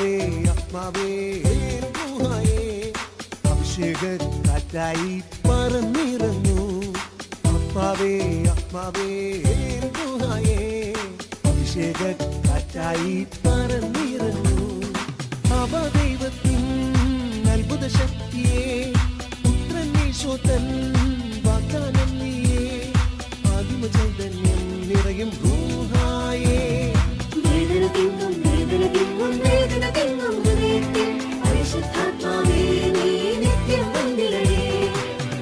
ആത്മാവേ ആത്മാവേ അഭിഷേക കാറ്റായി പറന്നിറങ്ങൂ. ആത്മാവേ ആത്മാവേ അഭിഷേക കാറ്റായി പറന്നിറങ്ങൂ. അവദൈവത്തിൻ അത്ഭുത ശക്തിയെ പുത്രൻ യേശുതൻ വാഗ്ദാനം നീയേ. ആദിമ ചൈതന്യം നിറയും റൂഹായേ. വേദന തിങ്ങും വേദന തിങ്ങും വേദന തിങ്ങും ഹൃദയത്തിൽ പരിശുദ്ധാത്മാവേ നീ നിത്യം വന്നിടണേ.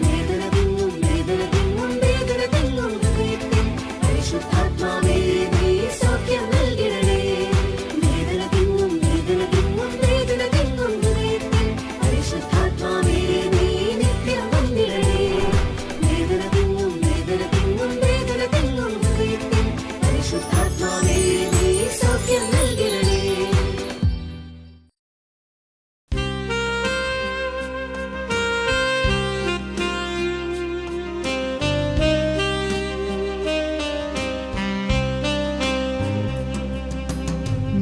വേദന തിങ്ങും വേദന തിങ്ങും വേദന തിങ്ങും ഹൃദയത്തിൽ പരിശുദ്ധാത്മാവേ നീ സൗഖ്യം നൽകിടണേ. വേദന തിങ്ങും വേദന തിങ്ങും വേദന തിങ്ങും ഹൃദയത്തിൽ പരിശുദ്ധാത്മാവേ നീ നിത്യം വന്നിടണേ. വേദന തിങ്ങും വേദന തിങ്ങും വേദന തിങ്ങും ഹൃദയത്തിൽ പരിശുദ്ധാത്മാവേ നീ സൗഖ്യം നൽകിടണേ.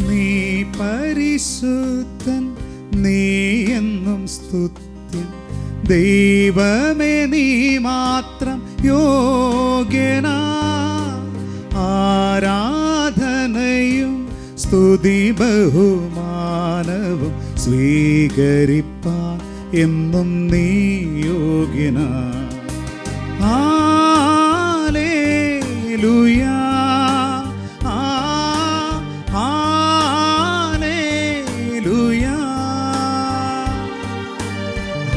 നീ പരിശുദ്ധൻ, നീ എന്നും സ്തുത്യൻ. ദൈവമേ നീ മാത്രം യോഗ്യനാ. ആരാധനയും സ്തുതി ബഹുമാനവും സ്വീകരിപ്പാൻ എന്നും നീ യോഗ്യനാ. ഹല്ലേലൂയാ ഹല്ലേലൂയാ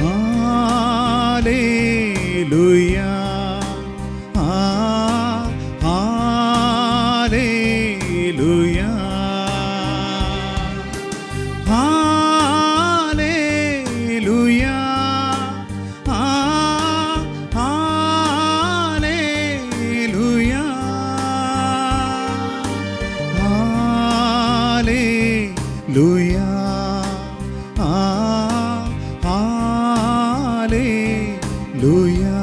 ഹല്ലേലൂയാ ഹല്ലേലൂയാ ഹല്ലേലൂയാ ഹല്ലേലൂയാ ഹല്ലേലൂയാ ഹല്ലേലൂയാ.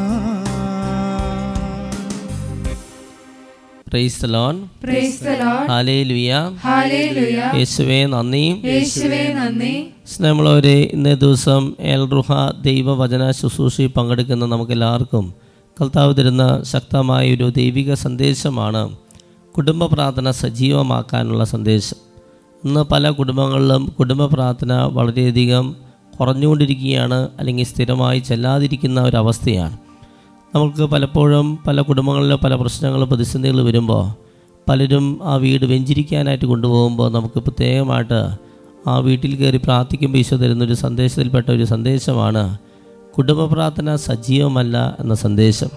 Praise the Lord. Praise the Lord. ഹല്ലേലൂയ. ഹല്ലേലൂയ. യേശുവേ നന്ദി. യേശുവേ നന്ദി. സ്നേഹമുള്ളവരെ, ഇന്നേ ദിവസം എൽ റുഹ ദൈവവചന ശുശ്രൂഷയിൽ പങ്കെടുക്കുന്ന നമുക്കെല്ലാവർക്കും കർത്താവ് തരുന്ന ശക്തമായൊരു ദൈവിക സന്ദേശമാണ് കുടുംബ പ്രാർത്ഥന സജീവമാക്കാനുള്ള സന്ദേശം. ഇന്ന് പല കുടുംബങ്ങളിലും കുടുംബ പ്രാർത്ഥന വളരെയധികം കുറഞ്ഞുകൊണ്ടിരിക്കുകയാണ്, അല്ലെങ്കിൽ സ്ഥിരമായി ചെല്ലാതിരിക്കുന്ന ഒരവസ്ഥയാണ്. നമുക്ക് പലപ്പോഴും പല കുടുംബങ്ങളിൽ പല പ്രശ്നങ്ങൾ പ്രതിസന്ധികൾ വരുമ്പോൾ പലരും ആ വീട് വെഞ്ചരിക്കാനായിട്ട് കൊണ്ടുപോകുമ്പോൾ നമുക്ക് പ്രത്യേകമായിട്ട് ആ വീട്ടിൽ കയറി പ്രാർത്ഥിക്കുമ്പോൾ ഈശോ തരുന്നൊരു സന്ദേശത്തിൽപ്പെട്ട ഒരു സന്ദേശമാണ് കുടുംബ പ്രാർത്ഥന സജീവമല്ല എന്ന സന്ദേശം.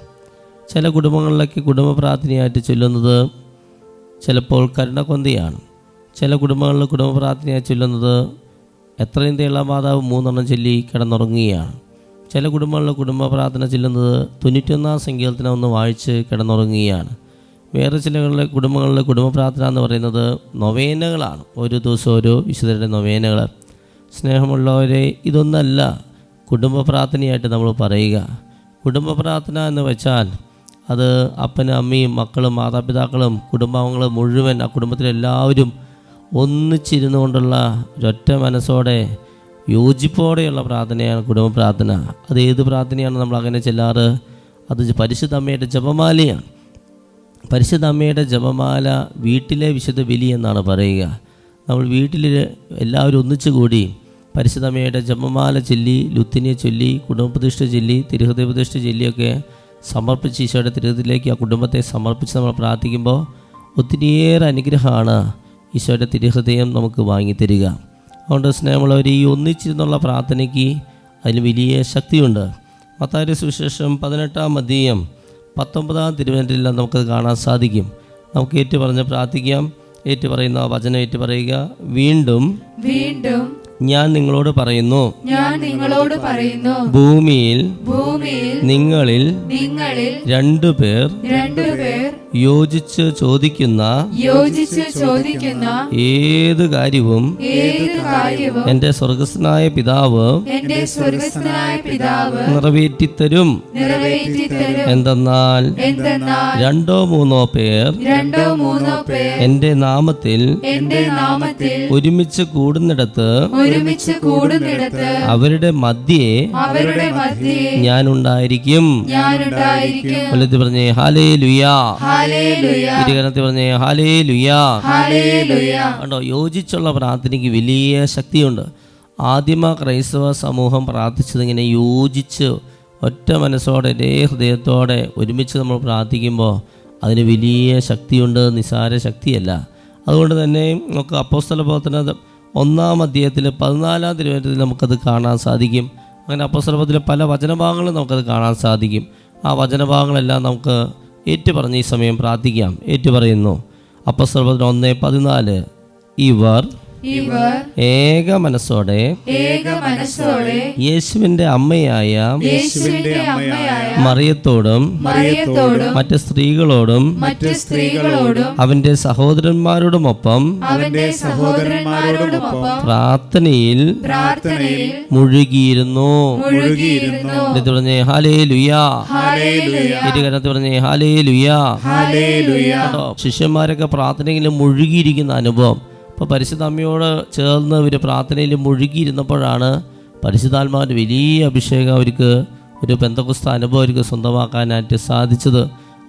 ചില കുടുംബങ്ങളിലൊക്കെ കുടുംബ പ്രാർത്ഥനയായിട്ട് ചൊല്ലുന്നത് ചിലപ്പോൾ കരുണക്കൊന്തിയാണ്. ചില കുടുംബങ്ങളിൽ കുടുംബ പ്രാർത്ഥനയായി ചൊല്ലുന്നത് എത്രയും തേള മാതാവ് 3 ചൊല്ലി കിടന്നുറങ്ങുകയാണ്. ചില കുടുംബങ്ങളിൽ കുടുംബ പ്രാർത്ഥന ചൊല്ലുന്നത് 91 സങ്കീർത്തനം ഒന്ന് വായിച്ച് കിടന്നുറങ്ങുകയാണ്. വേറെ ചില കുടുംബങ്ങളിലെ കുടുംബ പ്രാർത്ഥന എന്ന് പറയുന്നത് നൊവേനകളാണ്. ഒരു ദിവസം ഓരോ വിശുദ്ധരുടെ നൊവേനകൾ. സ്നേഹമുള്ളവരെ, ഇതൊന്നല്ല കുടുംബ പ്രാർത്ഥനയായിട്ട് നമ്മൾ പറയുക. കുടുംബ പ്രാർത്ഥന എന്ന് വെച്ചാൽ അത് അപ്പനും അമ്മയും മക്കളും മാതാപിതാക്കളും കുടുംബാംഗങ്ങളും മുഴുവൻ ആ കുടുംബത്തിലെല്ലാവരും ഒന്നിച്ചിരുന്നു കൊണ്ടുള്ള ഒരൊറ്റ മനസ്സോടെ യോജിപ്പോടെയുള്ള പ്രാർത്ഥനയാണ് കുടുംബ പ്രാർത്ഥന. അത് ഏത് പ്രാർത്ഥനയാണ് നമ്മൾ അങ്ങനെ ചെല്ലാറ്? അത് പരിശുദ്ധ അമ്മയുടെ ജപമാലയാണ്. പരിശുദ്ധ അമ്മയുടെ ജപമാല വീട്ടിലെ വിശുദ്ധ ബലി എന്നാണ് പറയുക. നമ്മൾ വീട്ടിൽ എല്ലാവരും ഒന്നിച്ചു കൂടി പരിശുദ്ധ അമ്മയുടെ ജപമാല ചൊല്ലി, ലുത്തിനിയെ ചൊല്ലി, കുടുംബപ്രതിഷ്ഠ ചൊല്ലി, തിരുഹൃദയപ്രതിഷ്ഠ ചൊല്ലിയൊക്കെ സമർപ്പിച്ച് ഈശോയുടെ തിരുഹൃദയത്തിലേക്ക് ആ കുടുംബത്തെ സമർപ്പിച്ച് നമ്മൾ പ്രാർത്ഥിക്കുമ്പോൾ ഒത്തിരിയേറെ അനുഗ്രഹമാണ് ഈശോയുടെ തിരുഹൃദയം നമുക്ക് വാങ്ങിത്തരിക. അതുകൊണ്ട് സ്നേഹമുള്ളവർ, ഈ ഒന്നിച്ചിരുന്നുള്ള പ്രാർത്ഥനയ്ക്ക് അതിന് വലിയ ശക്തിയുണ്ട്. മത്തായിയുടെ സുവിശേഷം 18-ാം അധ്യായം 19-ാം തിരുവചനത്തിൽ നമുക്കത് കാണാൻ സാധിക്കും. നമുക്ക് ഏറ്റുപറഞ്ഞ് പ്രാർത്ഥിക്കാം. ഏറ്റുപറയുന്ന വചനം ഏറ്റുപറയുക. വീണ്ടും വീണ്ടും ഞാൻ നിങ്ങളോട് പറയുന്നു, ഞാൻ നിങ്ങളോട് പറയുന്നു, ഭൂമിയിൽ ഭൂമിയിൽ നിങ്ങളിൽ നിങ്ങളിൽ രണ്ടുപേർ രണ്ടുപേർ യോജിച്ച് ചോദിക്കുന്ന ഏത് കാര്യവും എന്റെ സ്വർഗസ്ഥനായ പിതാവ് നിറവേറ്റിത്തരും. എന്തെന്നാൽ രണ്ടോ മൂന്നോ പേർ എന്റെ നാമത്തിൽ ഒരുമിച്ച് കൂടുന്നിടത്ത് അവരുടെ മധ്യേ ഞാനുണ്ടായിരിക്കും. പറഞ്ഞേ ഹല്ലേലൂയാ. തിരുകരത്തിൽ പറഞ്ഞേ ഹല്ലേലൂയാ. കണ്ടോ, യോജിച്ചുള്ള പ്രാർത്ഥനയ്ക്ക് വലിയ ശക്തിയുണ്ട്. ആദിമ ക്രൈസ്തവ സമൂഹം പ്രാർത്ഥിച്ചതിങ്ങനെ യോജിച്ച് ഒറ്റ മനസ്സോടെ ഒരേ ഹൃദയത്തോടെ ഒരുമിച്ച് നമ്മൾ പ്രാർത്ഥിക്കുമ്പോൾ അതിന് വലിയ ശക്തിയുണ്ട്, നിസ്സാര ശക്തിയല്ല. അതുകൊണ്ട് തന്നെ നമുക്ക് അപ്പോസ്തല പ്രവർത്തന 1-ാം അധ്യായത്തിൽ 14-ാം തിരുവചനത്തിൽ നമുക്കത് കാണാൻ സാധിക്കും. അങ്ങനെ അപ്പോസ്തല പ്രവർത്തനത്തിലെ പല വചനഭാഗങ്ങളും നമുക്കത് കാണാൻ സാധിക്കും. ആ വചനഭാഗങ്ങളെല്ലാം നമുക്ക് ഏറ്റുപറഞ്ഞ് ഈ സമയം പ്രാർത്ഥിക്കാം. ഏറ്റുപറയുന്നു. അപ്പോസ്തല പ്രവർത്തനം 1:14 ഇവർ ഏക മനസ്സോടെ യേശുവിന്റെ അമ്മയായ മറിയത്തോടും മറ്റ് സ്ത്രീകളോടും അവന്റെ സഹോദരന്മാരോടുമൊപ്പം പ്രാർത്ഥനയിൽ മുഴുകിയിരുന്നു. പറഞ്ഞേ ഹല്ലേലൂയാ. പറഞ്ഞേ ഹല്ലേലൂയാ. ശിഷ്യന്മാരൊക്കെ പ്രാർത്ഥനയിൽ മുഴുകിയിരിക്കുന്ന അനുഭവം. അപ്പോൾ പരിശുദ്ധ അമ്മയോട് ചേർന്ന് ഇവർ പ്രാർത്ഥനയിൽ മുഴുകിയിരുന്നപ്പോഴാണ് പരിശുദ്ധാത്മാവിൻ്റെ വലിയ അഭിഷേകം അവർക്ക്, ഒരു പെന്തക്കോസ്ത അനുഭവം അവർക്ക് സ്വന്തമാക്കാനായിട്ട് സാധിച്ചത്.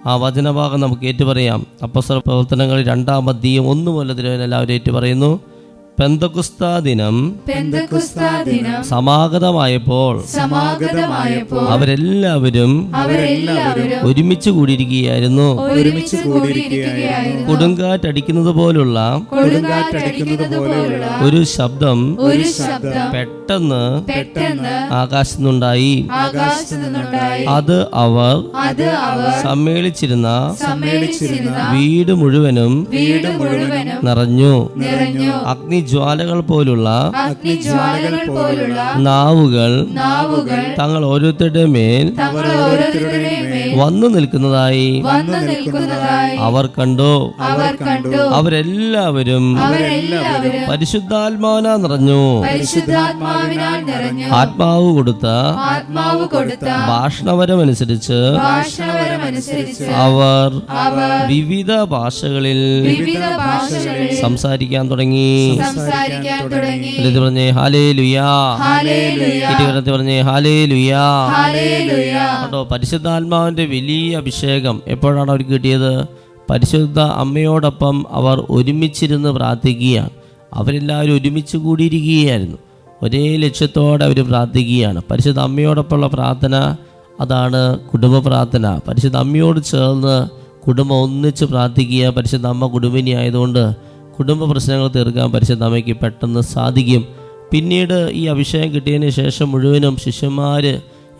ആ വചനഭാഗം നമുക്ക് ഏറ്റുപറയാം. അപ്പോസ്തല പ്രവർത്തനങ്ങൾ 2-ാം അധ്യായം 1 മുതൽ എല്ലാവരും ഏറ്റുപറയുന്നു. പെന്തക്കോസ്ത ദിനം സമാഗതമായപ്പോൾ അവരെല്ലാവരും ഒരുമിച്ച് കൂടിയിരിക്കുകയായിരുന്നു. കൊടുങ്കാറ്റടിക്കുന്നത് പോലുള്ള ഒരു ശബ്ദം പെട്ടെന്ന് ആകാശത്തുനിന്നുണ്ടായി. അത് അവർ സമ്മേളിച്ചിരുന്ന വീട് മുഴുവനും നിറഞ്ഞു. അഗ്നിജ്വാലകൾ പോലുള്ള നാവുകൾ തങ്ങൾ ഓരോരുത്തരുടെ മേൽ വന്നു നിൽക്കുന്നതായി അവർ കണ്ടു. അവരെല്ലാവരും പരിശുദ്ധാത്മാവിനാൽ നിറഞ്ഞു. ആത്മാവ് കൊടുത്ത ഭാഷണവരമനുസരിച്ച് അവർ വിവിധ ഭാഷകളിൽ സംസാരിക്കാൻ തുടങ്ങി. പറഞ്ഞേ ഹല്ലേലൂയാ. പറഞ്ഞേ ഹല്ലേലൂയാ. കേട്ടോ, പരിശുദ്ധാത്മാവിന്റെ വലിയ അഭിഷേകം എപ്പോഴാണ് അവർക്ക് കിട്ടിയത്? പരിശുദ്ധ അമ്മയോടൊപ്പം അവർ ഒരുമിച്ചിരുന്ന് പ്രാർത്ഥിക്കുകയാണ്. അവരെല്ലാവരും ഒരുമിച്ച് കൂടിയിരിക്കുകയായിരുന്നു. ഒരേ ലക്ഷ്യത്തോടെ അവർ പ്രാർത്ഥിക്കുകയാണ്. പരിശുദ്ധ അമ്മയോടൊപ്പമുള്ള പ്രാർത്ഥന അതാണ് കുടുംബ പ്രാർത്ഥന. പരിശുദ്ധ അമ്മയോട് ചേർന്ന് കുടുംബം ഒന്നിച്ച് പ്രാർത്ഥിക്കുക. പരിശുദ്ധ അമ്മ കുടുംബിനി ആയതുകൊണ്ട് കുടുംബ പ്രശ്നങ്ങൾ തീർക്കാൻ പരിശുദ്ധ അമ്മയ്ക്ക് പെട്ടെന്ന് സാധിക്കും. പിന്നീട് ഈ അഭിഷേകം കിട്ടിയതിന് ശേഷം മുഴുവനും ശിഷ്യന്മാർ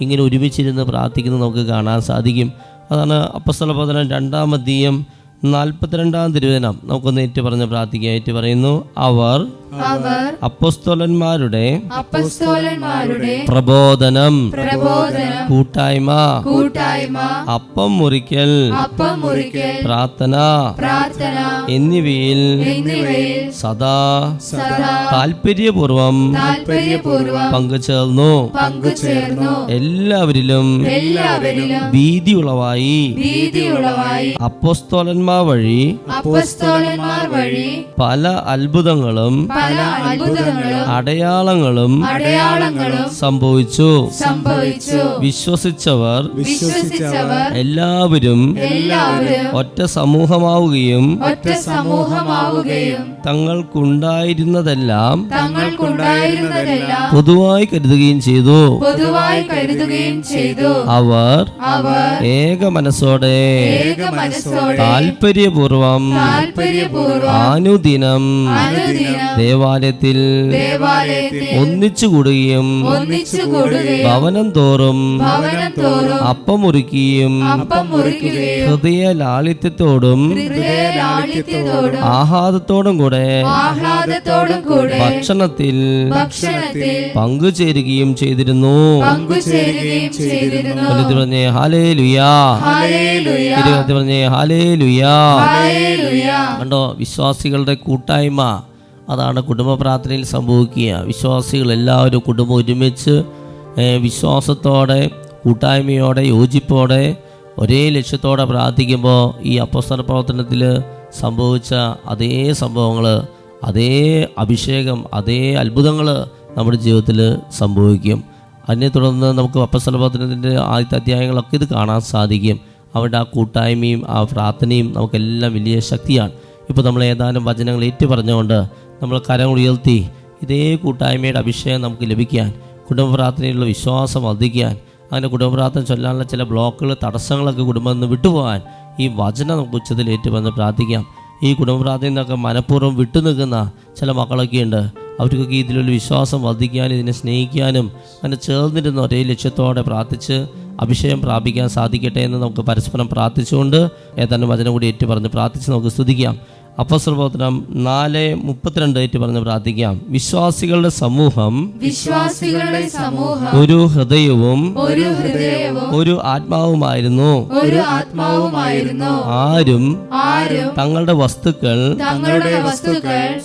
ഇങ്ങനെ ഒരുമിച്ചിരുന്ന് പ്രാർത്ഥിക്കുന്നത് നമുക്ക് കാണാൻ സാധിക്കും. അതാണ് അപ്പോസ്തല പ്രവർത്തനം 2-ാം അധ്യായം 42-ാം തിരുവചനം നമുക്കൊന്ന് ഏറ്റുപറഞ്ഞ് പ്രാർത്ഥിക്കാം. ഏറ്റുപറയുന്നു. അവർ അപ്പോസ്തലന്മാരുടെ പ്രബോധനം, കൂട്ടായ്മ, അപ്പം മുറിക്കൽ, പ്രാർത്ഥന എന്നിവയിൽ സദാ താല്പര്യപൂർവം പങ്കുചേർന്നു. എല്ലാവരിലും ഭീതി ഉളവായി. അപ്പോസ്തലന്മാർ വഴി പല അത്ഭുതങ്ങളും അടയാളങ്ങളും സംഭവിച്ചു. വിശ്വസിച്ചവർ എല്ലാവരും ഒറ്റ സമൂഹമാവുകയും തങ്ങൾക്കുണ്ടായിരുന്നതെല്ലാം പൊതുവായി കരുതുകയും ചെയ്തു. അവർ ഏക മനസ്സോടെ താല്പര്യപൂർവം അനുദിനം ദേവാലയത്തിൽ ഒന്നിച്ചു കൂടുകയും ഭവനം തോറും അപ്പം മുറിക്കുകയും ഹൃദയ ലാളിത്യത്തോടും ആഹ്ലാദത്തോടും കൂടെ ഭക്ഷണത്തിൽ പങ്കുചേരുകയും ചെയ്തിരുന്നു. പറഞ്ഞേ ഹല്ലേലൂയാ, പറഞ്ഞേ ഹല്ലേലൂയാ. കണ്ടോ, വിശ്വാസികളുടെ കൂട്ടായ്മ അതാണ് കുടുംബ പ്രാർത്ഥനയിൽ സംഭവിക്കുക. വിശ്വാസികൾ എല്ലാവരും കുടുംബം ഒരുമിച്ച് വിശ്വാസത്തോടെ, കൂട്ടായ്മയോടെ, യോജിപ്പോടെ, ഒരേ ലക്ഷ്യത്തോടെ പ്രാർത്ഥിക്കുമ്പോൾ ഈ അപ്പോസ്തല പ്രവർത്തനത്തിൽ സംഭവിച്ച അതേ സംഭവങ്ങൾ, അതേ അഭിഷേകം, അതേ അത്ഭുതങ്ങൾ നമ്മുടെ ജീവിതത്തിൽ സംഭവിക്കും. അതിനെ തുടർന്ന് നമുക്ക് അപ്പോസ്തല പ്രവർത്തനത്തിൻ്റെ ആദ്യത്തെ അധ്യായങ്ങളൊക്കെ ഇത് കാണാൻ സാധിക്കും. അവരുടെ ആ കൂട്ടായ്മയും ആ പ്രാർത്ഥനയും നമുക്കെല്ലാം വലിയ ശക്തിയാണ്. ഇപ്പോൾ നമ്മൾ ഏതാനും വചനങ്ങൾ ഏറ്റു പറഞ്ഞുകൊണ്ട് നമ്മൾ കരങ്ങൾ ഉയർത്തി ഇതേ കൂട്ടായ്മയുടെ അഭിഷേകം നമുക്ക് ലഭിക്കാൻ, കുടുംബ പ്രാർത്ഥനയിലുള്ള വിശ്വാസം വർദ്ധിക്കാൻ, അങ്ങനെ കുടുംബ പ്രാർത്ഥന ചൊല്ലാനുള്ള ചില ബ്ലോക്കുകൾ, തടസ്സങ്ങളൊക്കെ കുടുംബത്തിൽ നിന്ന് വിട്ടുപോകാൻ ഈ വചനം നമുക്ക് ഉച്ചത്തിൽ ഏറ്റുപറഞ്ഞ് പ്രാർത്ഥിക്കാം. ഈ കുടുംബ പ്രാർത്ഥനയിൽ നിന്നൊക്കെ മനഃപൂർവ്വം വിട്ടുനിൽക്കുന്ന ചില മക്കളൊക്കെ ഉണ്ട്. അവർക്കൊക്കെ ഇതിലൊരു വിശ്വാസം വർദ്ധിക്കാനും ഇതിനെ സ്നേഹിക്കാനും അങ്ങനെ ചേർന്നിരുന്ന ഒരേ ലക്ഷ്യത്തോടെ പ്രാർത്ഥിച്ച് അഭിഷേകം പ്രാപിക്കാൻ സാധിക്കട്ടെ എന്ന് നമുക്ക് പരസ്പരം പ്രാർത്ഥിച്ചുകൊണ്ട് ഏതാനും വചനം കൂടി ഏറ്റു പറഞ്ഞ് പ്രാർത്ഥിച്ച് നമുക്ക് സ്തുതിക്കാം. അപ്പോസ്തല പ്രവർത്തനം 4:32 ഏറ്റു പറഞ്ഞ് പ്രാർത്ഥിക്കാം. വിശ്വാസികളുടെ സമൂഹം ഒരു ഹൃദയവും ഒരു ആത്മാവുമായിരുന്നു. ആരും തങ്ങളുടെ വസ്തുക്കൾ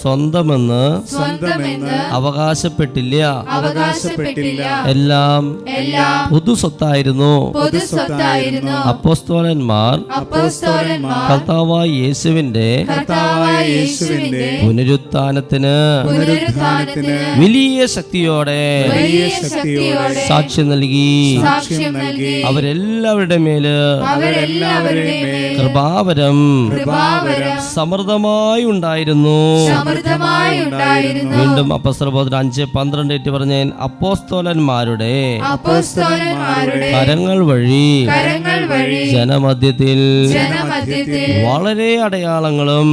സ്വന്തമെന്ന് അവകാശപ്പെട്ടില്ല. എല്ലാം പൊതു സ്വത്തായിരുന്നു. അപ്പോസ്തലന്മാർ കർത്താവായ യേശുവിന്റെ പുനരുത്ഥാനത്തിന് വലിയ ശക്തിയോടെ സാക്ഷ്യം നൽകി. അവരെല്ലാവരുടെ മേല് കൃപാവരം സമൃദ്ധമായി ഉണ്ടായിരുന്നു. വീണ്ടും അപ്പോസ്തല പ്രവർത്തനം 5:12 ഏറ്റു പറഞ്ഞ അപ്പോസ്തലന്മാരുടെ കരങ്ങൾ വഴി ജനമധ്യത്തിൽ വളരെ അടയാളങ്ങളും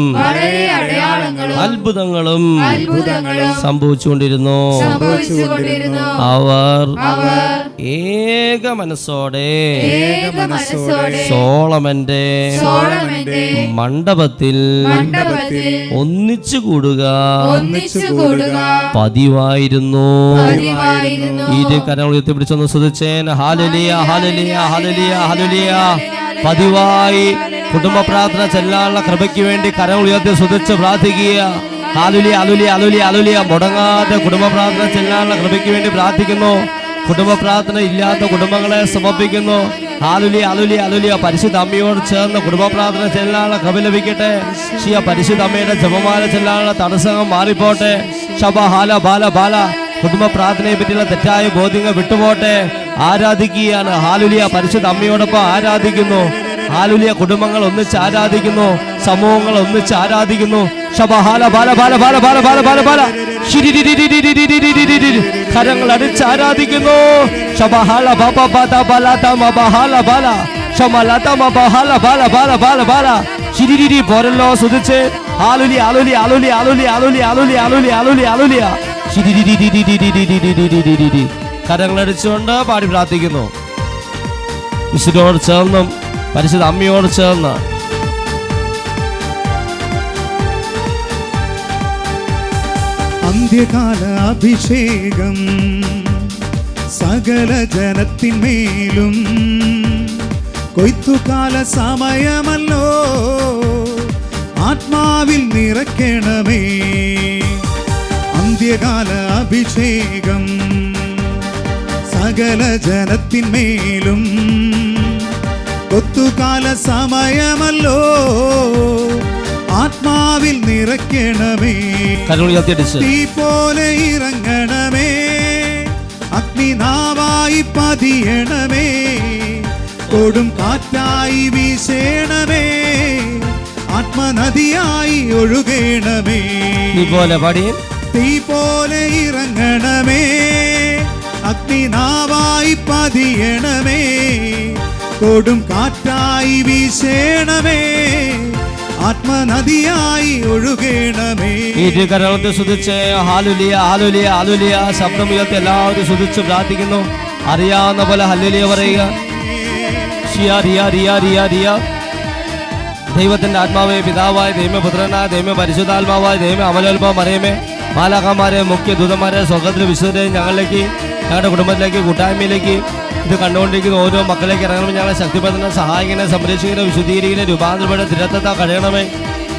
അത്ഭുതങ്ങളും സംഭവിച്ചുകൊണ്ടിരുന്നു. അവർ ഏക മനസ്സോടെ സോളമന്റെ മണ്ഡപത്തിൽ ഒന്നിച്ചു കൂടുക പതിവായിരുന്നു. ഇരു കരങ്ങൾ ഉയർത്തിപ്പിടിച്ചൊന്ന് സ്തുതിച്ചേൻ. ഹല്ലേലൂയ, ഹല്ലേലൂയ, ഹല്ലേലൂയ, ഹല്ലേലൂയ. പതിവായി കുടുംബ പ്രാർത്ഥന ചെല്ലാനുള്ള കൃപയ്ക്ക് വേണ്ടി കരങ്ങൾ ഉയർത്തി സ്തുതിച്ച് പ്രാർത്ഥിക്കുക. ഹല്ലേലൂയ, ഹല്ലേലൂയ, ഹല്ലേലൂയ, ഹല്ലേലൂയ. മുടങ്ങാതെ കുടുംബ പ്രാർത്ഥന ചെല്ലാനുള്ള കൃപയ്ക്ക് വേണ്ടി പ്രാർത്ഥിക്കുന്നു. കുടുംബ പ്രാർത്ഥന ഇല്ലാത്ത കുടുംബങ്ങളെ സമർപ്പിക്കുന്നു. ഹല്ലേലൂയ, ഹല്ലേലൂയ, ഹല്ലേലൂയ. പരിശുദ്ധ അമ്മയോട് ചേർന്ന് കുടുംബ പ്രാർത്ഥന ചെല്ലാനുള്ള കൃപ ലഭിക്കട്ടെ. പരിശുദ്ധ അമ്മയുടെ ജപമാല ചെല്ലാനുള്ള തടസ്സങ്ങൾ മാറിപ്പോട്ടെ. ശബ ഹാല ബാല ബാല. കുടുംബ പ്രാർത്ഥനയെ പറ്റിയുള്ള തെറ്റായ ബോധ്യങ്ങൾ വിട്ടുപോട്ടെ. ആരാധിക്കുകയാണ്. ഹല്ലേലൂയ. പരിശുദ്ധ അമ്മയോടൊപ്പം ആരാധിക്കുന്നു. ഹല്ലേലൂയ. കുടുംബങ്ങൾ ഒന്നിച്ച് ആരാധിക്കുന്നു. സമൂഹങ്ങൾ ഒന്നിച്ച് ആരാധിക്കുന്നു. ശബഹാല ബാല ബാല ബാല ബാല ബാല ബാല ബാല. കരങ്ങൾ അടിച്ച് ആരാധിക്കുന്നു. ശബഹാല ബാബ ബാദ ബാല തമ ബഹാല ബാല ശമലത മബഹാല ബാല ബാല ബാല ബാല. ശിരിരി പോരല്ലോ സുധിച്ച്. ഹല്ലേലൂയ, ഹല്ലേലൂയ, ഹല്ലേലൂയ, ഹല്ലേലൂയ, ഹല്ലേലൂയ, ഹല്ലേലൂയ, ഹല്ലേലൂയ, ഹല്ലേലൂയ. ശിരിരി കരങ്ങൾ അടിച്ചുകൊണ്ട് പാടി പ്രാർത്ഥിക്കുന്നു. വിശുദ്ധോട് ചേർന്നും പരിശുദ്ധ അമ്മയോട് ചേർന്ന് അന്ത്യകാല അഭിഷേകം സകല ജനത്തിന്മേലും കൊയ്ത്തുകാല സമയമല്ലോ ആത്മാവിൽ നിറയ്ക്കണമേ. അന്ത്യകാല അഭിഷേകം സകല ജനത്തിന്മേലും കൊത്തുകാല സമയമല്ലോ ആത്മാവിൽ നിറയ്ക്കണമേ. തീ പോലെ ഇറങ്ങണമേ, അഗ്നിനാവായി പതിയണമേ, കൊടും കാറ്റായി വീശേണമേ, ആത്മനദിയായി ഒഴുകണമേ. തീ പോലെ ഇറങ്ങണമേ, അഗ്നിനാവായി പതിയണമേ, കൊടും കാറ്റായി വീശേണമേ, ആത്മനദിയായി ഒഴുകണമേ. ഇരുകരങ്ങളെ സ്തുതിച്ച് ഹല്ലേലൂയ ഹല്ലേലൂയ ഹല്ലേലൂയ ശബ്ദമുയർത്തി എല്ലാവരും സ്തുതിച്ച് പ്രാർത്ഥിക്കുന്നു. അറിയാവുന്ന പോലെ ഹല്ലേലൂയ പറയുക. ഷിയാ റിയാ റിയാ റിയാ റിയാ. ദൈവത്തിന്റെ ആത്മാവേ, പിതാവായ ദൈവമേ, പുത്രനായ ദൈവമേ, പരിശുദ്ധാത്മാവായ ദൈവമേ, അമലോത്ഭവം അറിയമേ, മാലാഖമാരെ, മുഖ്യ ദൂതന്മാരെ, സ്വർഗ്ഗത്തിലെ വിശുദ്ധരെ ഞങ്ങളിലേക്ക്, ഞങ്ങളുടെ കുടുംബത്തിലേക്ക്, കൂട്ടായ്മയിലേക്ക്, ഇത് കണ്ടുകൊണ്ടിരിക്കുന്ന ഓരോ മക്കളിലേക്ക് ഇറങ്ങണമെങ്കിൽ ഞങ്ങളെ ശക്തിപ്പെടുത്തുന്ന സഹായിക്കണേ, സംരക്ഷിക്കണേ, വിശുദ്ധീകരിക്കണേ, രൂപാന്തരപ്പെടെ തിരത്തത്ത കഴിയണമേ.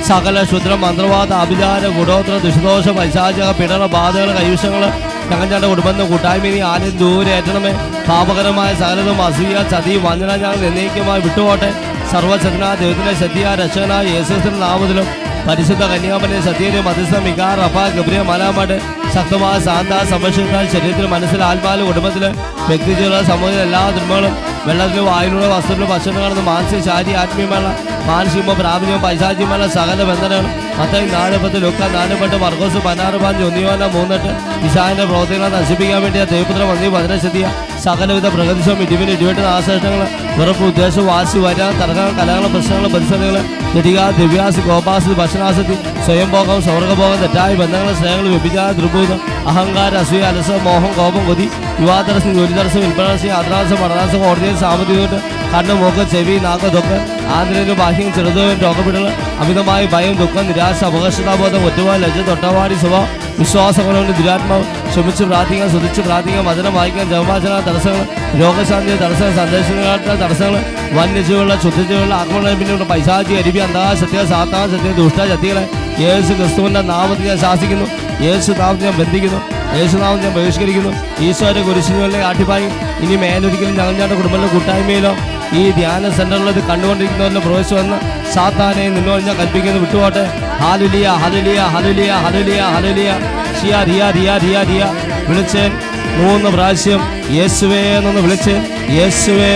സകല ക്ഷുദ്രം, മന്ത്രവാദ, അഭിചാര, ഗുഡോത്ര, ദുഷിദോഷം, പൈശാചിക പീഡന, ബാധകൾ, കൈവശങ്ങൾ ഞങ്ങളുടെ കുടുംബത്തിന് കൂട്ടായ്മ ആദ്യം ദൂരെ ഏറ്റണമേ. പാപകരമായ സകലതും അസൂയ, ചതി, വഞ്ചന ഞങ്ങൾ എന്നേക്കുമായി വിട്ടുപോട്ടെ. സർവ്വശക്തനായ ദൈവത്തിന്റെ ശക്തിയായ രക്ഷകനായ യേശുക്രിസ്തുവിന്റെ നാമത്തിലും പരിശുദ്ധ കന്യാമറിയ സത്യയിലെ മധ്യസ്ഥ മികാർ റഫ ഗബ്രിയ മലാമാട്ട് ശക്തമായ ശാന്ത സംരക്ഷിക്കാൻ ശരീരത്തിൽ, മനസ്സിൽ, ആത്മാവിലും, കുടുംബത്തില്, വ്യക്തിജീവിത, സമൂഹത്തിലെ എല്ലാ ധർമ്മങ്ങളും വെള്ളത്തിലും, വായുവിലുള്ള വസ്തുക്കളും, ഭക്ഷണങ്ങളും, മാനസിക, ശാരീരിക, ആത്മീയമായ, മാനസികമോ, പ്രാപഞ്ചികമോ, പൈശാചികമായ സകല ബന്ധനങ്ങളും മത്തായി 4:10, ലൂക്ക 4:8, മർക്കോസ് 16:5, ഒന്നിയോന 3:8 ഇശാന്റെ പ്രവർത്തികളെ നശിപ്പിക്കാൻ വേണ്ടിയ ദൈവപുത്ര വന്നി വചനശക്തിയ സകലവിധ പ്രകൃതിശം, ഇടിവിന് ഇടിവെട്ട്, നാശനഷ്ടങ്ങൾ, വെറുപ്പ്, ഉദ്ദേശം, വാശി, വരാൻ, തർക്കങ്ങൾ, കലകൾ, പ്രശ്നങ്ങൾ, പ്രതിസന്ധികൾ, ജടിക, ദിവ്യാസി, ഗോപാസി, ഭക്ഷണാസക്തി, സ്വയംഭോഗം, സ്വർഗഭോഗം, തെറ്റായ ബന്ധങ്ങൾ, സ്നേഹങ്ങൾ, വ്യഭിചാര, ദുർബോധം, അഹങ്കാരം, അസൂയ, അലസം, മോഹം, കോപം, കൊതി, യുവാതടസ്സം, ജോലിതടസ്സം, വിൽപ്പനടസ്സം, യാത്രാടസ്സം, പഠനാടസ്സം, കോടതിയിൽ, സാമ്പത്തികമായിട്ട്, കണ്ണ്, മൂക്ക്, ചെവി, നാക്ക്, തൊക്ക്, ആന്തരിക, ബാഹ്യം, ചെറുതും, രോഗപിടൽ, അമിതമായ ഭയം, ദുഃഖം, നിരാശ, അപകർഷതാബോധം, ഒറ്റവാൽ, ലജ്ജ, തൊട്ടവാടി, സ്വഭാവം, വിശ്വാസങ്ങളുണ്ട്, ദുരാത്മാവ്, ക്ഷമിച്ച് പ്രാർത്ഥിക്കാൻ, സ്തുതിച്ച് പ്രാർത്ഥിക്കാൻ, വചനം വായിക്കാൻ, ജപവാചന തടസ്സങ്ങൾ, രോഗശാന്തി തടസ്സങ്ങൾ, സന്ദേശങ്ങളുടെ തടസ്സങ്ങൾ, വന്യജീവികളുടെ, ശുദ്ധജീവികളുടെ ആക്രമണം, പിന്നെ പൈശാചി, അരിബി, അന്ധകാര ശക്തികൾ, സാത്താന ശക്തികൾ, ദുഷ്ട ശക്തികളെ യേശു ക്രിസ്തുവിന്റെ നാമത്തിൽ ഞാൻ ശാസിക്കുന്നു. യേശു നാമത്തിൽ ഞാൻ ബന്ധിക്കുന്നു. യേശു നാമത്തിൽ ഞാൻ ബഹിഷ്കരിക്കുന്നു. ഈശോയുടെ കുരിശിനുകളിലെ ആട്ടിപ്പായും ഇനി മേലൊരിക്കലും ഞങ്ങളുടെ കുടുംബത്തിലെ കൂട്ടായ്മയിലോ ഈ ധ്യാന സെന്ററിൽ കണ്ടുകൊണ്ടിരിക്കുന്നവരുടെ പ്രവേശിച്ചു വന്ന് സാത്താനെ നിന്നോട് ഞാൻ കൽപ്പിക്കുന്നു, വിട്ടുപോട്ടെ. ഹല്ലേലൂയ ഹല്ലേലൂയ ഹല്ലേലൂയ ഹല്ലേലൂയ ഹല്ലേലൂയ. ഷിയാ റിയാ റിയാ റിയാ റിയാ. വിളിച്ചേൻ 3 പ്രാവശ്യം യേശുവേ എന്നൊന്ന് വിളിച്ചേൻ. യേശുവേ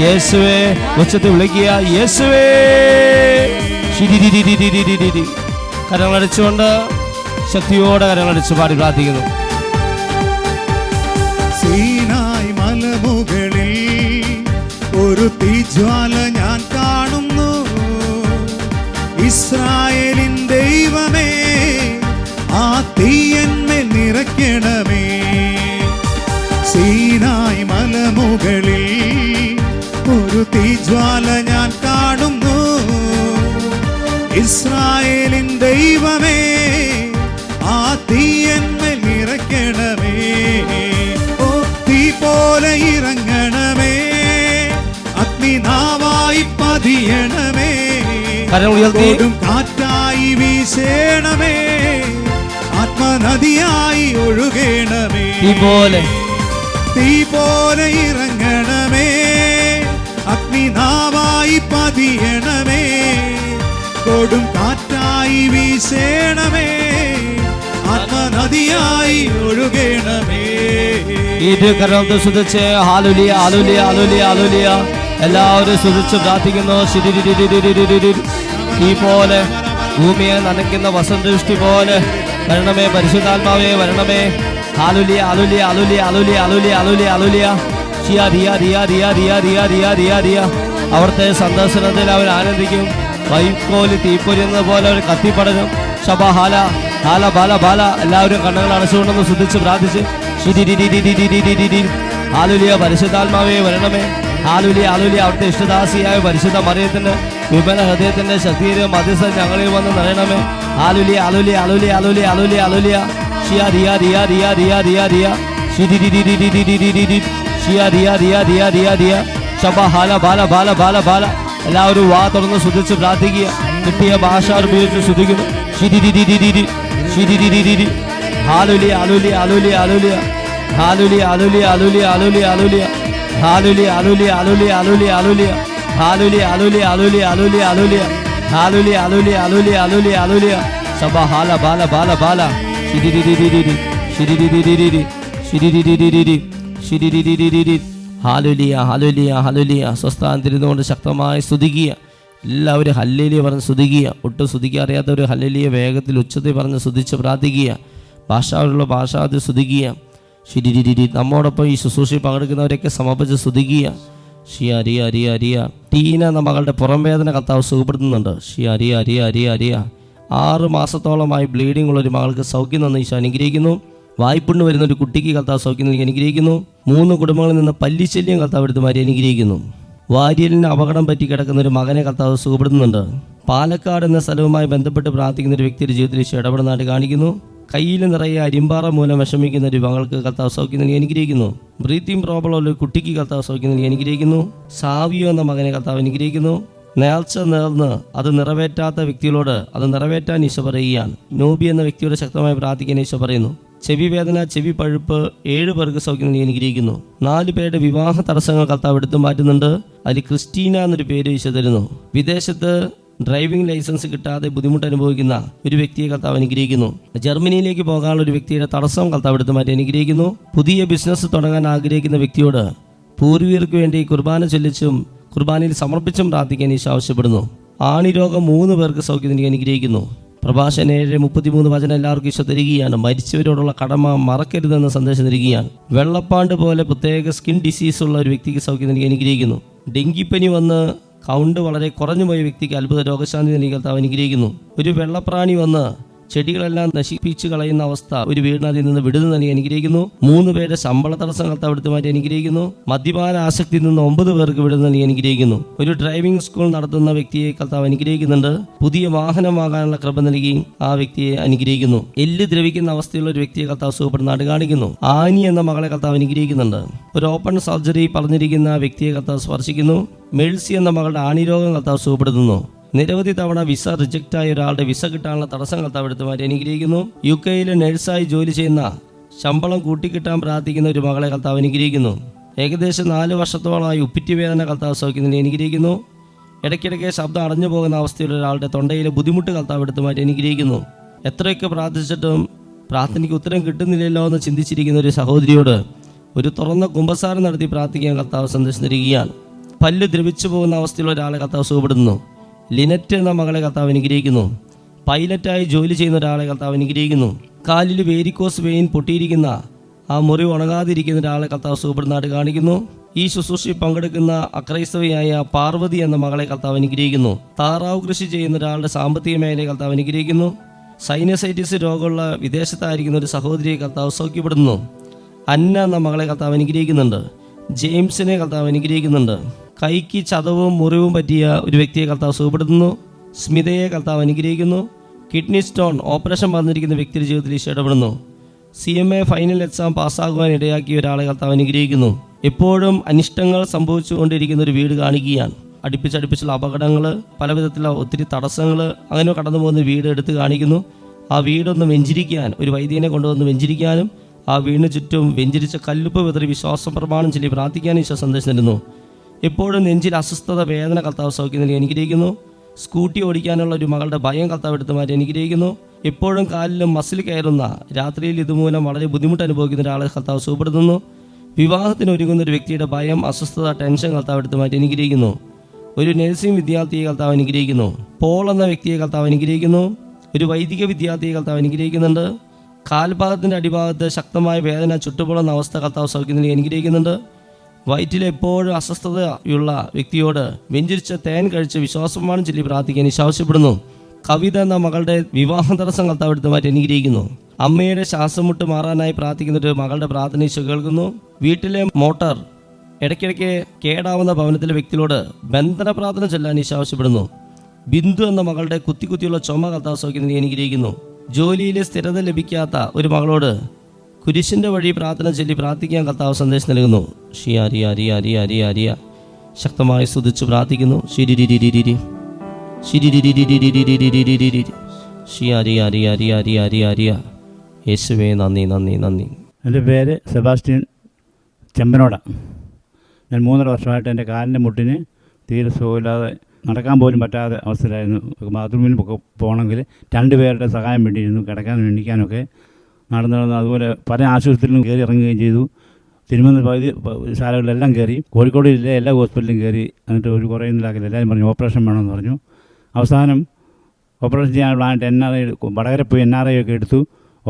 യേശുവേ ഉച്ചത്തിൽ വിളിക്കുക. യേശുവേ. കരങ്ങളടിച്ചുകൊണ്ട് ശക്തിയോടെ കരങ്ങളടിച്ച് പാടി പ്രാർത്ഥിക്കുന്നു. സീനായി മലമുകളിൽ ഒരു തീജ്വാല ഞാൻ കാണുന്നു. ഇസ്രായേലിൻ ദൈവമേ, ആ തീയന്മേൽ നിറയ്ക്കണമേ. സീനായി മലമുകളിൽ ഒരു തീജ്വാല ഞാൻ കാണുന്നു. ഇസ്രായേലിൻ ദൈവമേ, ആ തീയന്മേൽ നിറയ്ക്കണമേ. ഓ തീ പോലെ ഇറങ്ങണമേ, അഗ്നിനാവായി പതിയണമേ. കൊടും കാറ്റായി വീശേണമേ, ആത്മനദിയായി ഒഴുകണമേ. തീ പോലെ ഇറങ്ങണമേ, അഗ്നിനാവായി പതിയണമേ. കൊടും കാറ്റായി വീശേണമേ, ആത്മനദിയായി ഒഴുകണമേ. ഇരുകരങ്ങൾ സ്തുതിച്ച് ഹല്ലേലൂയ ഹല്ലേലൂയ ഹല്ലേലൂയ ഹല്ലേലൂയ. എല്ലാവരും സ്തുതിച്ച് പ്രാർത്ഥിക്കുന്നു. ഈ പോലെ ഭൂമിയെ നനയ്ക്കുന്ന വസന്തവൃഷ്ടി പോലെ വരണമേ, പരിശുദ്ധാത്മാവേ വരണമേ. ഹല്ലേലൂയ ഹല്ലേലൂയ ഹല്ലേലൂയ ഹല്ലേലൂയ ഹല്ലേലൂയ ഹല്ലേലൂയ ഹല്ലേലൂയ. ഷിയാ റിയാ റിയാ റിയാ റിയാ റിയാ റിയാ റിയാ റിയാ. അവിടുത്തെ സന്ദർശനത്തിൽ അവർ ആനന്ദിക്കും. വൈക്കോല് തീപ്പൊരിയുന്നത് പോലെ അവർ കത്തിപ്പടരും. ശബ ഹാല ഹാല ബാല ബാല. എല്ലാവരും കണ്ണുകൾ അടച്ചുകൊണ്ടെന്ന് സ്തുതിച്ച് പ്രാർത്ഥിച്ച് ഹല്ലേലൂയ. പരിശുദ്ധാത്മാവേ വരണമേ. ഹല്ലേലൂയ ഹല്ലേലൂയ. അവിടുത്തെ ഇഷ്ടദാസിയായ പരിശുദ്ധ മറിയത്തിന്റെ വിമല ഹൃദയത്തിന്റെ ശക്തിയിലും മധ്യസ്ഥ ഞങ്ങളിൽ വന്ന് നിറയണമേ. ഹല്ലേലൂയ ഹല്ലേലൂയ ഹല്ലേലൂയ ഹല്ലേലൂയ ഹല്ലേലൂയ ഹല്ലേലൂയ. ഷിയാ റിയാ റിയാ റിയാ റിയാ റിയാ റിയാ. ഷിയാ റിയാ റിയാ റിയാ റിയാ റിയാ. ശബ ഹാല ബാല ബാല ബാല ബാല. എല്ലാവരും വാ തുറന്ന് സ്തുതിച്ച് പ്രാർത്ഥിക്കുക. കിട്ടിയ ഭാഷ ഉപയോഗിച്ച് സ്തുതിക്കുന്നു. ഹല്ലേലൂയ ഹല്ലേലൂയ ഹല്ലേലൂയ ഹല്ലേലൂയ. ഹല്ലേലൂയ ഹല്ലേലൂയ ഹല്ലേലൂയ ഹല്ലേലൂയ ഹല്ലേലൂയ. ഹല്ലേലൂയ ഹല്ലേലൂയ ഹല്ലേലൂയ ഹല്ലേലൂയ ഹല്ലേലൂയ. ഹല്ലേലൂയ ഹല്ലേലൂയ ഹല്ലേലൂയ ഹല്ലേലൂയ ഹല്ലേലൂയ. ഹല്ലേലൂയ ഹല്ലേലൂയ ഹല്ലേലൂയ ഹല്ലേലൂയ ഹല്ലേലൂയ. സബ ഹാല ബാല ബാല ബാല. ഹല്ലേലൂയ ഹല്ലേലൂയ ഹല്ലേലൂയ. സ്വസ്ഥാനത്തിരുന്നുകൊണ്ട് ശക്തമായി സ്തുതിക്കുക. എല്ലാവരും ഹല്ലേലൂയ പറഞ്ഞ് സ്തുതിക്കുക. ഒട്ടും സ്തുതിക്കാൻ അറിയാത്തവർ ഹല്ലേലൂയ വേഗത്തിൽ ഉച്ചത്തിൽ പറഞ്ഞ് സ്തുതിച്ച് പ്രാർത്ഥിക്കുക. ഭാഷാവിലുള്ള ഭാഷാതി സ്തുതിക്കുക. നമ്മോടൊപ്പം ഈ ശുശ്രൂഷയിൽ പങ്കെടുക്കുന്നവരെയൊക്കെ സമർപ്പിച്ച് സ്തുതിക്കുക. ഷി അരിയ അരിയ അരിയ. ടീന എന്ന മകളുടെ പുറം വേദന കർത്താവ് സുഖപ്പെടുത്തുന്നുണ്ട്. ഷി അരിയ അരിയ അരിയ അരിയ. 6 മാസത്തോളമായി ബ്ലീഡിംഗ് ഉള്ള ഒരു മകൾക്ക് സൗഖ്യം തന്ന ഈശോ അനുഗ്രഹിക്കുന്നു. വായ്പുണ്ണ് വരുന്ന ഒരു കുട്ടിക്ക് കർത്താവ് സൗഖ്യം നൽകി അനുഗ്രഹിക്കുന്നു. 3 കുടുംബങ്ങളിൽ നിന്ന് പല്ലിശല്യം കർത്താവ് എടുത്ത് മാറ്റി അനുഗ്രഹിക്കുന്നു. വാരിയലിന് അപകടം പറ്റി കിടക്കുന്ന ഒരു മകനെ കർത്താവ് സുഖപ്പെടുത്തുന്നുണ്ട്. പാലക്കാട് എന്ന സ്ഥലവുമായി ബന്ധപ്പെട്ട് പ്രാർത്ഥിക്കുന്ന ഒരു വ്യക്തിയുടെ ജീവിതത്തിൽ ഈശോ ഇടപെടുന്നതായിട്ട് കാണിക്കുന്നു. കയ്യിൽ നിറയെ അരിമ്പാറ മൂലം വിഷമിക്കുന്ന ഒരു മകൾക്ക് കർത്താവ് സൗഖ്യം നൽകി അനുഗ്രഹിക്കുന്നു. ബ്രീത്തിങ് പ്രോബ്ലം ഉള്ള ഒരു കുട്ടിക്ക് കർത്താവ് സൗഖ്യം നൽകി അനുഗ്രഹിക്കുന്നു. സാവിയോ എന്ന മകനെ കർത്താവ് അനുഗ്രഹിക്കുന്നു. നേർച്ച നേർന്ന് അത് നിറവേറ്റാത്ത വ്യക്തികളോട് അത് നിറവേറ്റാൻ ഈശോ പറയുകയാണ്. നോബി എന്ന വ്യക്തിയോട് ശക്തമായി പ്രാർത്ഥിക്കാൻ ഈശോ പറയുന്നു. ചെവി വേദന, ചെവി പഴുപ്പ് 7 പേർക്ക് സൗഖ്യം നൽകി അനുഗ്രഹിക്കുന്നു. 4 പേരുടെ വിവാഹ തടസ്സങ്ങൾ കർത്താവ് എടുത്തു മാറ്റുന്നുണ്ട്. അതിൽ ക്രിസ്റ്റീന എന്നൊരു പേര് ഈശോ തരുന്നു. വിദേശത്ത് ഡ്രൈവിംഗ് ലൈസൻസ് കിട്ടാതെ ബുദ്ധിമുട്ട് അനുഭവിക്കുന്ന ഒരു വ്യക്തിയെ കർത്താവ് അനുഗ്രഹിക്കുന്നു. ജർമ്മനിയിലേക്ക് പോകാനുള്ള ഒരു വ്യക്തിയുടെ തടസ്സം കർത്താവ് എടുത്തു മാറ്റി അനുഗ്രഹിക്കുന്നു. പുതിയ ബിസിനസ് തുടങ്ങാൻ ആഗ്രഹിക്കുന്ന വ്യക്തിയോട് പൂർവികർക്ക് വേണ്ടി കുർബാന ചൊല്ലിച്ചും കുർബാനയിൽ സമർപ്പിച്ചും പ്രാർത്ഥിക്കാൻ ഈശോ ആവശ്യപ്പെടുന്നു. ആണിരോഗം 3 പേർക്ക് സൗഖ്യം നൽകി അനുഗ്രഹിക്കുന്നു. പ്രഭാഷകൻ 7:33 വചനം എല്ലാവർക്കും ഈശോ തരികയാണ്. മരിച്ചവരോടുള്ള കടമ മറക്കരുതെന്ന സന്ദേശം തരികയാണ്. വെള്ളപ്പാണ്ട് പോലെ പ്രത്യേക സ്കിൻ ഡിസീസ് ഉള്ള ഒരു വ്യക്തിക്ക് സൗഖ്യം നൽകി അനുഗ്രഹിക്കുന്നു. ഡെങ്കിപ്പനി വന്ന് കൗണ്ട് വളരെ കുറഞ്ഞു പോയ വ്യക്തിക്ക് അത്ഭുത രോഗശാന്തി നൽകി കർത്താവ് അനുഗ്രഹിക്കുന്നു. ഒരു വെള്ളപ്രാണി വന്ന് ചെടികളെല്ലാം നശിപ്പിച്ച് കളയുന്ന അവസ്ഥ ഒരു വീടിനതിൽ നിന്ന് വിടുതൽ നൽകി അനുഗ്രഹിക്കുന്നു. 3 പേരുടെ ശമ്പള തടസ്സം കർത്താവ് എടുത്തു മാറ്റി അനുഗ്രഹിക്കുന്നു. മദ്യപാന ആസക്തിയിൽ നിന്ന് 9 പേർക്ക് വിടുതൽ നൽകി അനുഗ്രഹിക്കുന്നു. ഒരു ഡ്രൈവിംഗ് സ്കൂൾ നടത്തുന്ന വ്യക്തിയെ കർത്താവ് അനുഗ്രഹിക്കുന്നുണ്ട്. പുതിയ വാഹനം വാങ്ങാനുള്ള കൃപ നൽകി ആ വ്യക്തിയെ അനുഗ്രഹിക്കുന്നു. എല്ല് ദ്രവിക്കുന്ന അവസ്ഥയുള്ള ഒരു വ്യക്തിയെ കർത്താവ് സുഖപ്പെടുന്നതായിട്ട് കാണിക്കുന്നു. ആനി എന്ന മകളെ കർത്താവ് അനുഗ്രഹിക്കുന്നുണ്ട്. ഒരു ഓപ്പൺ സർജറി പറഞ്ഞിരിക്കുന്ന വ്യക്തിയെ കർത്താവ് സ്പർശിക്കുന്നു. മെഴ്സി എന്ന മകളുടെ ആണിരോഗം കർത്താവ് സുഖപ്പെടുത്തുന്നു. നിരവധി തവണ വിസ റിജക്റ്റായ ഒരാളുടെ വിസ കിട്ടാനുള്ള തടസ്സം കർത്താവ് എടുത്തു മാറ്റി അനുഗ്രഹിക്കുന്നു. UK നഴ്സായി ജോലി ചെയ്യുന്ന ശമ്പളം കൂട്ടിക്കിട്ടാൻ പ്രാർത്ഥിക്കുന്ന ഒരു മകളെ കർത്താവ് അനുഗ്രഹിക്കുന്നു. ഏകദേശം 4 വർഷത്തോളമായി ഉപ്പിറ്റി വേദന കർത്താവ് സൗഖ്യം നൽകി അനുഗ്രഹിക്കുന്നു. ഇടയ്ക്കിടയ്ക്ക് ശബ്ദം അടഞ്ഞു പോകുന്ന അവസ്ഥയുള്ള ഒരാളുടെ തൊണ്ടയിലെ ബുദ്ധിമുട്ട് കർത്താവ് എടുത്തു മാറ്റി അനുഗ്രഹിക്കുന്നു. എത്രയൊക്കെ പ്രാർത്ഥിച്ചിട്ടും പ്രാർത്ഥനയ്ക്ക് ഉത്തരം കിട്ടുന്നില്ലല്ലോ എന്ന് ചിന്തിച്ചിരിക്കുന്ന ഒരു സഹോദരിയോട് ഒരു തുറന്ന കുമ്പസാരം നടത്തി പ്രാർത്ഥിക്കാൻ കർത്താവ് സന്ദേശം തരികയാണ്. പല്ല് ദ്രവിച്ചു പോകുന്ന അവസ്ഥയുള്ള ഒരാളെ കർത്താവ് സുഖപ്പെടുന്നു. ലിനറ്റ് എന്ന മകളെ കർത്താവ് അനുഗ്രഹിക്കുന്നു. പൈലറ്റായി ജോലി ചെയ്യുന്ന ഒരാളെ കർത്താവ് അനുഗ്രഹിക്കുന്നു. കാലിൽ വേരിക്കോസ് വെയിൻ പൊട്ടിയിരിക്കുന്ന ആ മുറിവ് ഉണങ്ങാതിരിക്കുന്ന ഒരാളെ കർത്താവ് സുഖപ്പെടുന്നതായിട്ട് കാണിക്കുന്നു. ഈ ശുശ്രൂഷയിൽ പങ്കെടുക്കുന്ന അക്രൈസ്തവയായ പാർവതി എന്ന മകളെ കർത്താവ് അനുഗ്രഹിക്കുന്നു. താറാവ് കൃഷി ചെയ്യുന്ന ഒരാളുടെ സാമ്പത്തിക മേഖലയെ കർത്താവ് അനുഗ്രഹിക്കുന്നു. സൈനസൈറ്റിസ് രോഗമുള്ള വിദേശത്തായിരിക്കുന്ന ഒരു സഹോദരിയെ കർത്താവ് സൗഖ്യപ്പെടുന്നു. അന്ന എന്ന മകളെ കർത്താവ് അനുഗ്രഹിക്കുന്നുണ്ട്. ജെയിംസിനെ കർത്താവ് അനുഗ്രഹിക്കുന്നുണ്ട്. കൈക്ക് ചതവും മുറിവും പറ്റിയ ഒരു വ്യക്തിയെ കർത്താവ് സുഖപ്പെടുത്തുന്നു. സ്മിതയെ കർത്താവ് അനുഗ്രഹിക്കുന്നു. കിഡ്നി സ്റ്റോൺ ഓപ്പറേഷൻ പറഞ്ഞിരിക്കുന്ന വ്യക്തിയുടെ ജീവിതത്തിൽ ഈശോ ഇടപെടുന്നു. CMA ഫൈനൽ എക്സാം പാസ്സാകുവാൻ ഇടയാക്കിയ ഒരാളെ കർത്താവ് അനുഗ്രഹിക്കുന്നു. എപ്പോഴും അനിഷ്ടങ്ങൾ സംഭവിച്ചുകൊണ്ടിരിക്കുന്ന ഒരു വീട് കാണിക്കുകയാണ്. അടുപ്പിച്ചടുപ്പിച്ചുള്ള അപകടങ്ങൾ, പലവിധത്തിലുള്ള ഒത്തിരി തടസ്സങ്ങൾ അങ്ങനെ കടന്നു പോകുന്ന വീട് എടുത്ത് കാണിക്കുന്നു. ആ വീടൊന്ന് വെഞ്ചിരിക്കാൻ ഒരു വൈദ്യനെ കൊണ്ടുവന്ന് വെഞ്ചിരിക്കാനും ആ വീടിന് ചുറ്റും വെഞ്ചിരിച്ച കല്ലുപ്പ് വിതറി വിശ്വാസം പ്രമാണം ചൊല്ലി പ്രാർത്ഥിക്കാനും ഈശോ സന്ദേശം തരുന്നു. എപ്പോഴും നെഞ്ചിൽ അസ്വസ്ഥത, വേദന കർത്താവ് സൗഖ്യം നൽകി അനുഗ്രഹിക്കുന്നു. സ്കൂട്ടി ഓടിക്കാനുള്ള ഒരു മകളുടെ ഭയം കർത്താവ് എടുത്തു മാറ്റി അനുഗ്രഹിക്കുന്നു. എപ്പോഴും കാലിലും മസിൽ കയറുന്ന, രാത്രിയിൽ ഇതുമൂലം വളരെ ബുദ്ധിമുട്ട് അനുഭവിക്കുന്ന ഒരാളെ കർത്താവ് സുഖപ്പെടുത്തുന്നു. വിവാഹത്തിന് ഒരുങ്ങുന്ന ഒരു വ്യക്തിയുടെ ഭയം, അസ്വസ്ഥത, ടെൻഷൻ കർത്താവ് എടുത്തു മാറ്റി അനുഗ്രഹിക്കുന്നു. ഒരു നഴ്സിംഗ് വിദ്യാർത്ഥിയെ കർത്താവ് അനുഗ്രഹിക്കുന്നു. പോൾ എന്ന വ്യക്തിയെ കർത്താവ് അനുഗ്രഹിക്കുന്നു. ഒരു വൈദിക വിദ്യാർത്ഥിയെ കർത്താവ് അനുഗ്രഹിക്കുന്നുണ്ട്. കാൽഭാഗത്തിൻ്റെ അടിഭാഗത്ത് ശക്തമായ വേദന, ചുട്ടുപൊള്ളുന്ന അവസ്ഥ കർത്താവ് സൗഖ്യം നൽകി അനുഗ്രഹിക്കുന്നുണ്ട്. വയറ്റിലെപ്പോഴും അസ്വസ്ഥതയുള്ള വ്യക്തിയോട് വെഞ്ചിരിച്ച തേൻ കഴിച്ച് വിശ്വാസമാണ് ചൊല്ലി പ്രാർത്ഥിക്കാൻ ആവശ്യപ്പെടുന്നു. കവിത എന്ന മകളുടെ വിവാഹ തടസ്സം കർത്താവ് എടുത്ത് മാറ്റി അനുഗ്രഹിക്കുന്നു. അമ്മയുടെ ശ്വാസം മുട്ട് മാറാനായി പ്രാർത്ഥിക്കുന്ന ഒരു മകളുടെ പ്രാർത്ഥന ഈശോ കേൾക്കുന്നു. വീട്ടിലെ മോട്ടോർ ഇടയ്ക്കിടയ്ക്ക് കേടാവുന്ന ഭവനത്തിലെ വ്യക്തിയോട് ബന്ധന പ്രാർത്ഥന ചൊല്ലാൻ ഈശോ ആവശ്യപ്പെടുന്നു. ബിന്ദു എന്ന മകളുടെ കുത്തിയുള്ള ചുമ കർത്താവ് സൗഖ്യം നൽകി അനുഗ്രഹിക്കുന്നു. ജോലിയിൽ സ്ഥിരത ലഭിക്കാത്ത ഒരു മകളോട് കുരിശിൻ്റെ വഴി പ്രാർത്ഥന ചൊല്ലി പ്രാർത്ഥിക്കാൻ കർത്താവ് സന്ദേശം നൽകുന്നു. ഷിയാരിയ അരിയ അരിയ അരിയ അരിയ ശക്തമായി സ്തുതിച്ച് പ്രാർത്ഥിക്കുന്നു. ഷിരിരിരിരിരി ഷിരിരിരിരിരിരിരിരിരിരിരി ഷിയാരിയ അരിയ അരിയ അരിയ അരിയ അരിയ. യേശുവേ നന്ദി നന്ദി നന്ദി. എൻ്റെ പേര് സെബാസ്റ്റ്യൻ ചെമ്പനോട. ഞാൻ 3.5 വർഷമായിട്ട് എൻ്റെ കാലിൻ്റെ മുട്ടിന് തീരെ സുഖമില്ലാതെ നടക്കാൻ പോലും പറ്റാത്ത അവസ്ഥയിലായിരുന്നു. ബാത്റൂമിൽ പോകണമെങ്കിൽ 2 പേരുടെ സഹായം വേണ്ടിയിരുന്നു, കിടക്കാനും എണ്ണിക്കാനൊക്കെ. നടന്ന് അതുപോലെ പല ആശുപത്രിയിലും കയറി ഇറങ്ങുകയും ചെയ്തു. തിരുവനന്തപുരം പകുതി ശാലകളിലെല്ലാം കയറി, കോഴിക്കോട് ജില്ലയിലെ എല്ലാ ഹോസ്പിറ്റലിലും കയറി. എന്നിട്ട് ഒരു കുറയുന്നില്ലാക്കില്ല. എല്ലാവരും പറഞ്ഞു ഓപ്പറേഷൻ വേണമെന്ന് പറഞ്ഞു. അവസാനം ഓപ്പറേഷൻ ചെയ്യാനുള്ള NRI വടകര പോയി NRI ഒക്കെ എടുത്തു.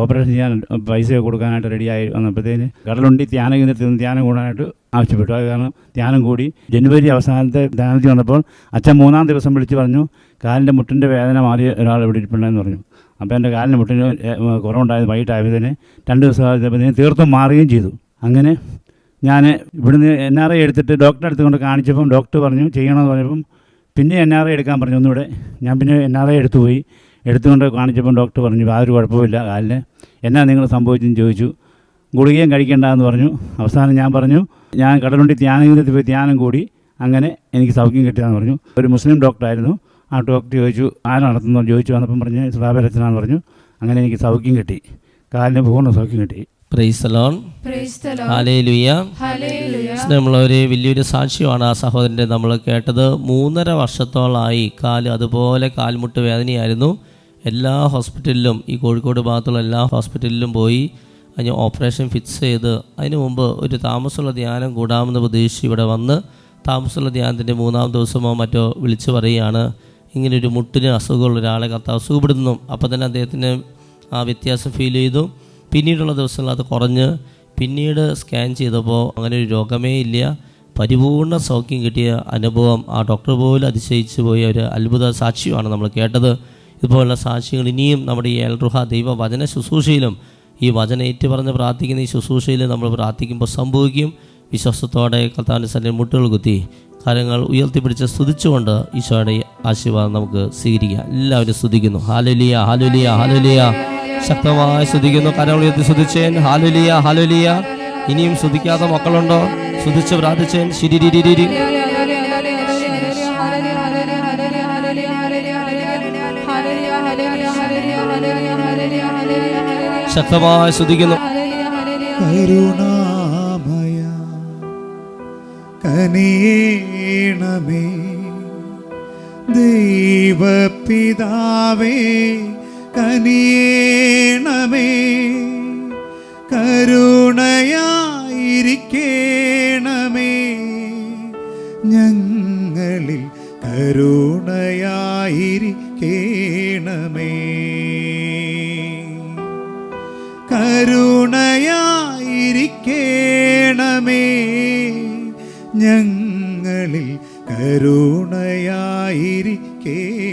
ഓപ്പറേഷൻ ചെയ്യാൻ പൈസ കൊടുക്കാനായിട്ട് റെഡിയായി വന്നപ്പോഴത്തേന് കടലുണ്ടി ധ്യാന കേന്ദ്രത്തിൽ നിന്ന് ധ്യാനം കൂടാനായിട്ട് ആവശ്യപ്പെട്ടു. അത് കാരണം ധ്യാനം കൂടി. ജനുവരി അവസാനത്തെ ധ്യാനത്തിൽ വന്നപ്പോൾ അച്ഛൻ 3-ാം ദിവസം വിളിച്ച് പറഞ്ഞു, കാലിൻ്റെ മുട്ടിൻ്റെ വേദന മാറിയ ഒരാൾ ഇവിടെ ഇരിപ്പുണ്ടെന്ന് പറഞ്ഞു. അപ്പോൾ എൻ്റെ കാലിൻ്റെ മുട്ടിന് കുറവുണ്ടായത് വൈകിട്ടായതിന് 2 ദിവസം ആയപ്പോഴത്തേന് തീർത്തും മാറുകയും ചെയ്തു. അങ്ങനെ ഞാൻ ഇവിടുന്ന് NRI എടുത്തിട്ട് ഡോക്ടറെ അടുത്ത് കൊണ്ട് കാണിച്ചപ്പം ഡോക്ടർ പറഞ്ഞു ചെയ്യണമെന്ന് പറഞ്ഞപ്പം പിന്നെ NRI എടുക്കാൻ പറഞ്ഞു ഒന്നുകൂടെ. ഞാൻ പിന്നെ NRI എടുത്തുകൊണ്ട് കാണിച്ചപ്പം ഡോക്ടർ പറഞ്ഞു യാതൊരു കുഴപ്പമില്ല കാലിന്. എന്നാ നിങ്ങൾ സംഭവിച്ചെന്ന് ചോദിച്ചു. ഗുളികയും കഴിക്കേണ്ടതെന്ന് പറഞ്ഞു. അവസാനം ഞാൻ പറഞ്ഞു ഞാൻ കടലുണ്ടി ധ്യാന കേന്ദ്രത്തിൽ പോയി ധ്യാനം കൂടി, അങ്ങനെ എനിക്ക് സൗഖ്യം കിട്ടിയതെന്ന് പറഞ്ഞു. ഒരു മുസ്ലിം ഡോക്ടറായിരുന്നു. ആ ഡോക്ടർ ചോദിച്ചു ആരാ നടത്തുന്നതെന്ന് ചോദിച്ചു. വന്നപ്പം പറഞ്ഞ് ശ്രാവരച്ചനാന്ന് പറഞ്ഞു. അങ്ങനെ എനിക്ക് സൗഖ്യം കിട്ടി, കാലിന് പൂർണ്ണ സൗഖ്യം കിട്ടി. Price the Lord. ഹല്ലേലൂയ. സ്നേഹമുള്ളവരെ, വലിയൊരു സാക്ഷ്യമാണ് ആ സഹോദരൻ്റെ നമ്മൾ കേട്ടത്. 3.5 വർഷത്തോളമായി കാല് അതുപോലെ കാൽമുട്ട് വേദനയായിരുന്നു. എല്ലാ ഹോസ്പിറ്റലിലും, ഈ കോഴിക്കോട് ഭാഗത്തുള്ള എല്ലാ ഹോസ്പിറ്റലിലും പോയി അതിന് ഓപ്പറേഷൻ ഫിക്സ് ചെയ്ത് അതിന് മുമ്പ് ഒരു താമസമുള്ള ധ്യാനം കൂടാമെന്ന് പ്രതീക്ഷിച്ച് ഇവിടെ വന്ന് താമസമുള്ള ധ്യാനത്തിൻ്റെ 3-ാം ദിവസമോ മറ്റോ വിളിച്ചു പറയുകയാണ് ഇങ്ങനൊരു മുട്ടിന് അസുഖമുള്ള ഒരാളെ കർത്താവ് സുഖപ്പെടുന്നു. അപ്പോൾ തന്നെ അദ്ദേഹത്തിന് ആ വ്യത്യാസം ഫീൽ ചെയ്തു. പിന്നീടുള്ള ദിവസങ്ങളിൽ അത് കുറഞ്ഞ് പിന്നീട് സ്കാൻ ചെയ്തപ്പോൾ അങ്ങനെ ഒരു രോഗമേ ഇല്ല, പരിപൂർണ്ണ സൗഖ്യം കിട്ടിയ അനുഭവം ആ ഡോക്ടർ പോലും അതിശയിച്ചു പോയ ഒരു അത്ഭുത സാക്ഷ്യമാണ് നമ്മൾ കേട്ടത്. ഇതുപോലുള്ള സാക്ഷ്യങ്ങൾ ഇനിയും നമ്മുടെ ഈ എൽറുഹ ദൈവ വചന ശുശ്രൂഷയിലും ഈ വചനം ഏറ്റുപറഞ്ഞ് പ്രാർത്ഥിക്കുന്ന ഈ ശുശ്രൂഷയിൽ നമ്മൾ പ്രാർത്ഥിക്കുമ്പോൾ സംഭവിക്കും. വിശ്വാസത്തോടെ കർത്താവിൻ്റെ സന്നിധിയിൽ മുട്ടുകൾ കുത്തി കരങ്ങൾ ഉയർത്തിപ്പിടിച്ച് സ്തുതിച്ചുകൊണ്ട് ഈശോയുടെ ആശീർവാദം നമുക്ക് സ്വീകരിക്കാം. എല്ലാവരും സ്തുതിക്കുന്നു. ഹല്ലേലൂയ, ഹല്ലേലൂയ, ഹല്ലേലൂയ. ശക്തമായി സ്തുതിക്കുന്നു. കരങ്ങൾ ഉയർത്തി സ്തുതിച്ചേൻ. ഹല്ലേലൂയ, ഹല്ലേലൂയ. ഇനിയും സ്തുതിക്കാത്ത മക്കളുണ്ടോ? സ്തുതിച്ച് പ്രാർത്ഥിച്ചേൻ. ശിരിരിരിരി. ശക്തമായി സ്തുതിക്കുന്നു. കരുണാമയ കനിയേണമേ ദൈവപിതാവേ കനിയേണമേ കരുണയായിരിക്കേണമേ ഞങ്ങളിൽ കരുണയായിരിക്കേണമേ കരുണയായിരിക്കേണമേ ഞങ്ങളിൽ കരുണയായിരിക്കേണമേ.